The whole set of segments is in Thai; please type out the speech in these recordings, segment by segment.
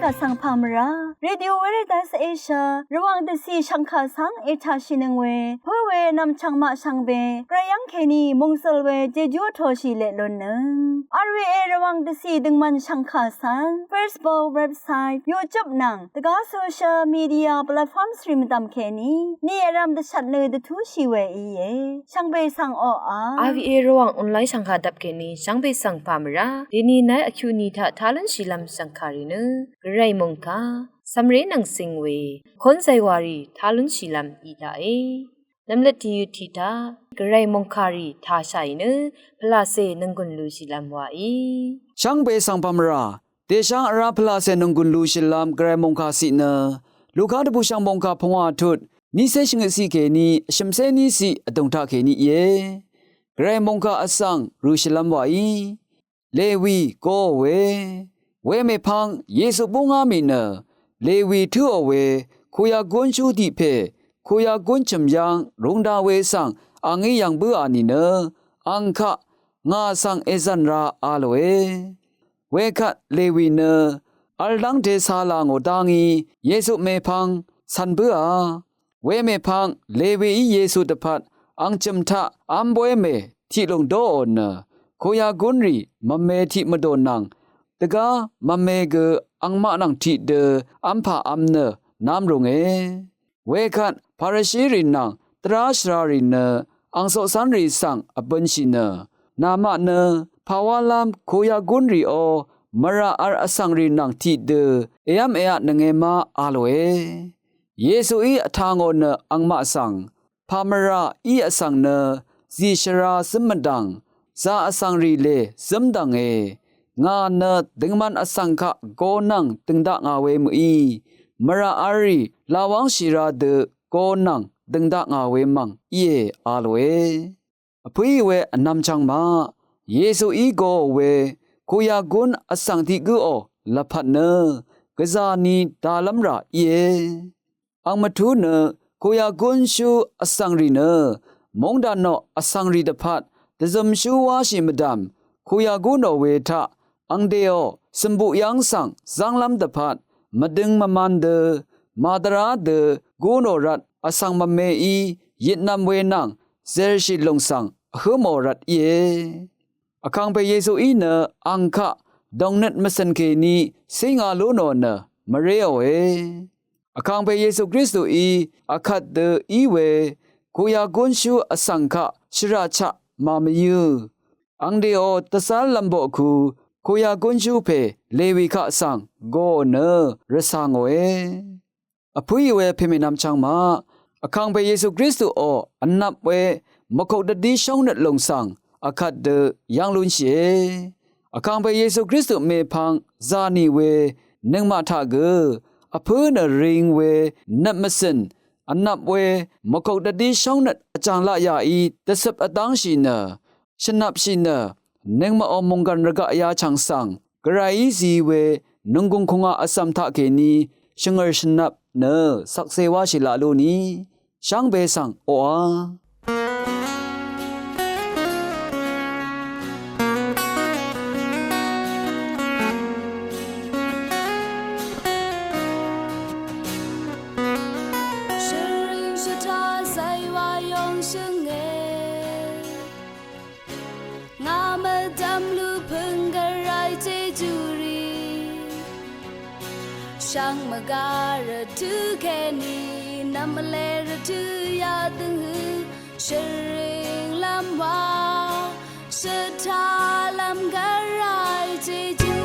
กะสังพามราเรดิโอเวเรตัสเอเชียระวังเดซีชังคาสังเอชาชินึงเวเพื่อเวนำชังมาชังเบกระยังเคนีมงสลเวเจจูโทชิเลลนนึงอาร์วีเอระวังเดซีดึงมันชังคาสัง Facebook เว็บไซต์ YouTube นังตะกาโซเชียลมีเดียแพลตฟอร์มสตรีมตามเคนีนี่รำเดชัดเลยเดทูชีเวอีเยชังเบสังออา RVA ระวังออนไลน์สังฆาดับเคนีชังเบสังพามราเดนีนายอคิวนีทาทาลันชิลัมสังคารินึกระไรมงคาสำเร็จนังสิงเวคนใจวารีทาลันชิลัมอีตาเอลำเล็ดที่ยุติตากระไรมงคารีทาชัยนึพลาเซนังกุนลูชิลัมวาอีช่างเบสังพามราเดช่างอาราพลาเซนังกุนลูชิลัมกระไรมงคาสิเนลูกค้าตบุช่างมงคาพงวาทุดนิเซชงสีเคนีชมเซนีสีอดงทาเคนีเยกระไรมงคาอสังรูชิลัมวาอีเลวีโกเวเมพังเยซูปุงอามิเนเลวีทูอเวคุยากวนชูดิเพคุยากวนจำยังรงดาเวสังอังยังเบืออานิเนอังคะงาสังเอซันราอาโลเวคัดเลวีเนอัลดังเทซาลางโอดังีเยซูเมพังสันเบือเวเมพังเลวีเยซูตพัดอังจำทะอัมบวยเมที่ลงโดนคุยากวนรีมะเมที่มโดนังตะกามะเมเกอังมะนังทิเดอัมพาอัมเนนามรงเวคันพาราชีรินังตราชรารินอังโซสันริสังอบัญชินนามะเนภาวะลามโคยากุนริโอมราอาร์อสังรินังทิเดเอยามเอะนงเอมาอาโลเยซูอีอทางโอนอังมะสังพามราอีอสังเนซีชราซึมดังซาอสังริเลซึมดังงาเนดึงมันอสังคะโกนังตึงดะงาเวมุอีมราอารีลาวังชิราเดโกนังดึงดะงาเวมังเยอาลเวอพุยเวอนำจังมาเยซูอีโกเวคุยากุนอสังติกุโอละพัดเนกะซานีดาลัมราเยอังมทุเนคุยากุนชูอสังรีเนมงดานโนอสังรีดพัดตะซัมชูวาชิมดัมคุยากุนโอเวทะอังเดโอสมบุยังสังจังลำตะพัดมะดึงมะมันเดมาดราเดกูโนรัดอสังมะเมอียิดนำเวนังเซรชิลงสังเฮโมรัดเยอคังเปเยซูอีเนอังคะดองเน็ตมะสันเคนีสิงาโลโนเนมะเรโอเออคังเปเยซูคริสต์อีอคัดเดอีเวคุยากุนชูอสังคะชราชะมามยูอังเดโอตะซาลัมโบคูคุยากุนชูเพเลวิคะสังโกเนรสังเวอพุยเวเพมินำจังมาอคังเปเยซูคริสต์โออันนับเวมกดดีช่องเน็ตลงสังอคัดเดยังลุนเชอคังเปเยซูคริสต์เมพังซานีเวนึงมาทาเกอพุนริงเวนับมสินอันนับเวมกดดีช่องเน็ตจังละยาอีตะสับอตังชินชนับชินนึงมาอมงกันระกะยาชังสังกระไรซีเวนึงกุงคงอาสัมทะเกนีชงเรชนับเนสักเซวาชิลาลูนีช่างเบสังโออาช่างมะการะทุแค่นี้นำมาเลระทุยาตึงหือเชริงลำว่าสถาลำกะไรเจจู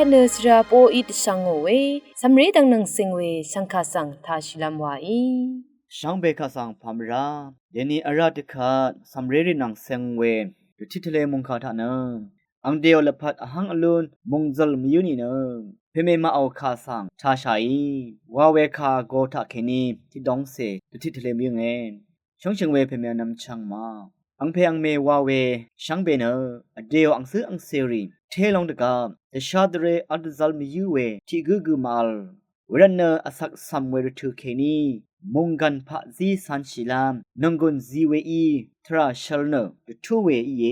คันเนสราโปอีตชังโงเวสำเรดังนังสิงเวสังคาสังทาชิลัมวาอีช่างเบคาสังพามราเดนีอาราติคาสัมเรรินังเซงเวดุทิทะเลมงคาทานะอังเดียวละพัดหังอลุนมงซัลมิยุนีนะเพเมมาเอาคาสังทาชาอีวาเวคาโกทาเคนีที่ดองเซดุทิทะเลมิยุงเงช่องเชิงเวเพเมนำช่างมาอังเพอังเมวาเวช่างเบเนอเดียวอังซื้ออังเซรีเทลองตะกาเดชาดเรอัดซัลมิยุเวที่กูมาลเวรันเนอสักซัมเวรทูเคนีมงกันพะซีสันชิลามนงกุนซีเวอีทราชัลเนอร์ทูเวอีเย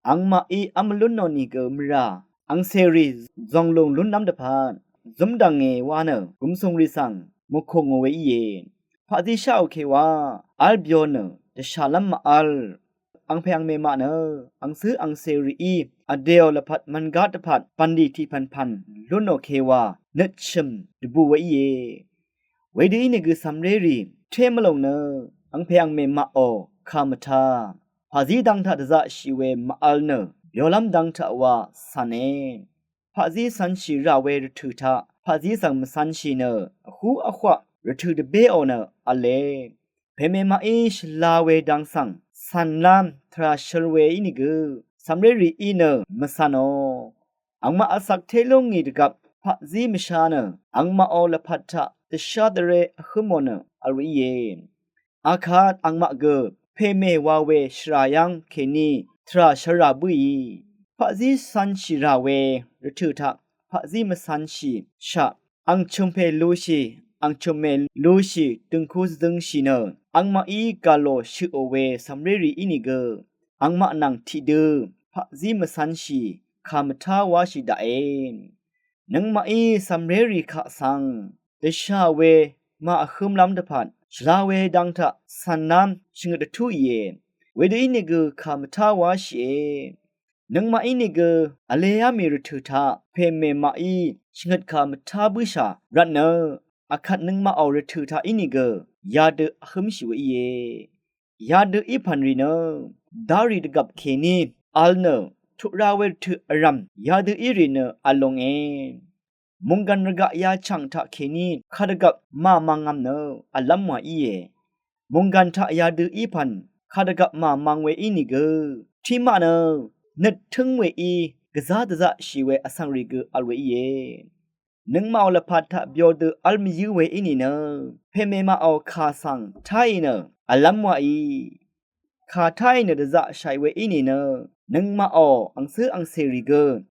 อังมาอีอัมลุนนอนิเกมราอังเซรีจงลงลุนน้ำตะพานซุมดังเงวาเนอกุมทรงริสังมุคงเวอีเยพะซีชาโอเควาอัลบิโอเนเดชาลัมมาอัลอังเพอังเมมาเนอังซื้ออังเซรีอีอเดียวละพัดมันกาตะพัดปันดีที่พันลุนโอเควาเนชิมดบูเวอีเยเวดีนี่คือสัมเรรีเทมลงเนอังเพอังเมมาโอคามทาพาซีดังทัดจะชีเวมาอัลเนยอลัมดังทัวาสันเอพาซีสันชีราเวรทุทาพาซีสังมสันชีเนหูอควะรทุดเบโอเนอเลเพเมมาอิชลาเวดังสังสันลามทราชลเวอินิกือสัมเรรีอีเนมสันโออังมาอสักเทลงงีดกับพาซีมชาเนอังมาโอละพัทธะเดชาดเรอคุโมเนอริเยอาคาดอังมาเกเพเมวาเวชรายังเคนีทราชราบุยพะซีสันชิราเวรทุทะพะซีมสันชิชะอังชุมเพลูชีอังชุมเมลูชีตึงคูซึงชิเนอังมาอีกาโลชิโอเวสัมเรรีอินิเกอังมานังทิเดพะซีมสันชิคามทาวาชิดาเอนนังมาอีสัมเรรีขะสังเดชาเวมาคุมลำตะพันชลาเวดังทะสันนามชิงดทุเยเวดีนิกคามทาวาเชนังมาอินิกอเลยามีรทุทาเพเมมาอีชิงดคามทาบุชารันเนอคัดนังมาเอารทุทาอินิกยาเดอคุมชิวเยยาเดอีพันรีเนดาริดกับเคนีอัลเนทุราเวทุอรัมยาเดอีริเนอลงเอมงกันรกะยาช่างทะเคนีคาดกับมามังงามเนอลัมวาอีเยมงกันทะยาดืออีพันคาดกับมามังเวอีนิเกที่มาเนนึดถึงเวอีกะซาตะซะชีเวอสังริเกอัลเวอีเยนึงมาเอาละพัดทะเบียวดืออัลมิยูเวอีนี่เนเพเมมาเอาคาสังไทเนอลัมวาอีคาไทเนตะซะชัยเวอีนี่เนนึงมาเอาอังซื้ออังเซริเก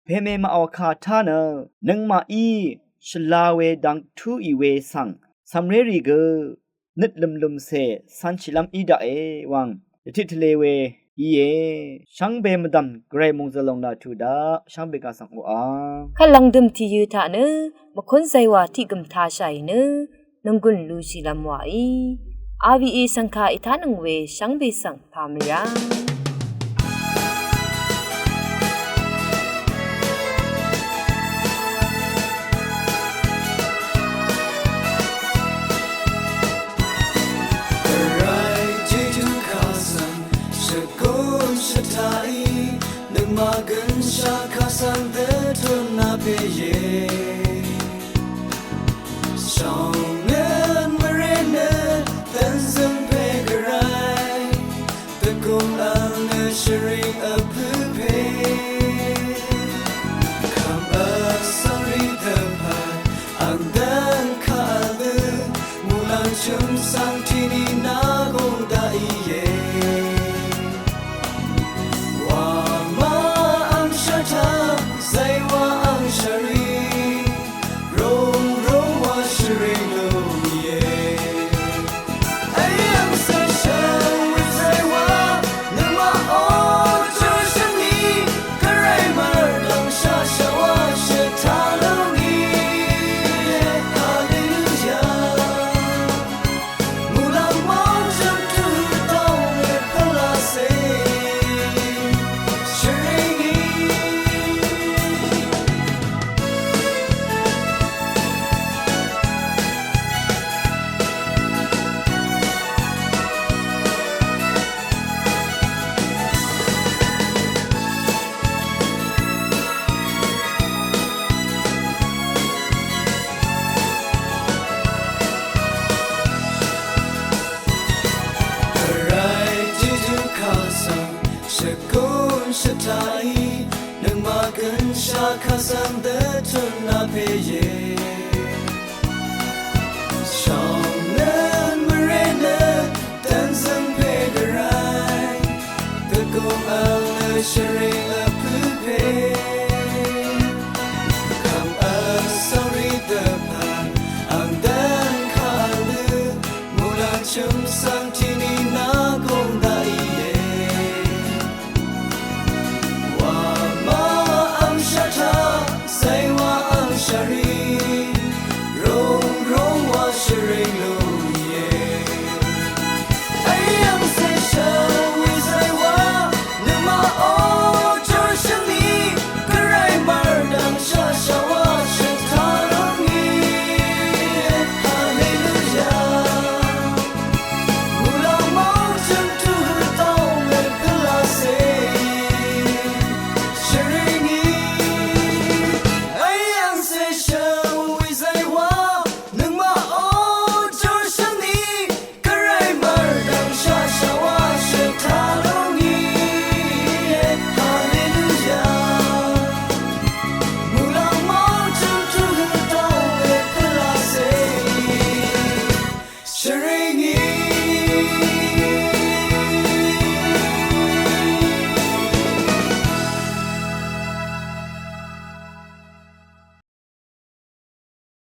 เพเมมาเอาคาทาเนนังมาอีชลาเวดังทูอีเวสังสัมเรรีเกนึดลุมเซสันชิลัมอีดาเอวังทิทเลเวอีเอช่างเบมดัมเกรมงซลงนาทูดาช่างเบกาสังโออาขลังดึมที่ยูทาเนมคนไซวาที่กึมทาชัยเนนงกุนลูชิลัมวาอีอาวีเอสังคาอิทานังเวช่างเบสังพามรามากันชาคาสังเดทุนนาเปเยชองเงินมาเรนตันซึมเพกไรตะกุมอัลเนชริงอพุเพคำอักษริเดพัดอันดังคาลืมูลังชุมสังที่นี่นาคงได้เย kasam de tuna peye Shonglen marene tanzang pegarai Tekung al shari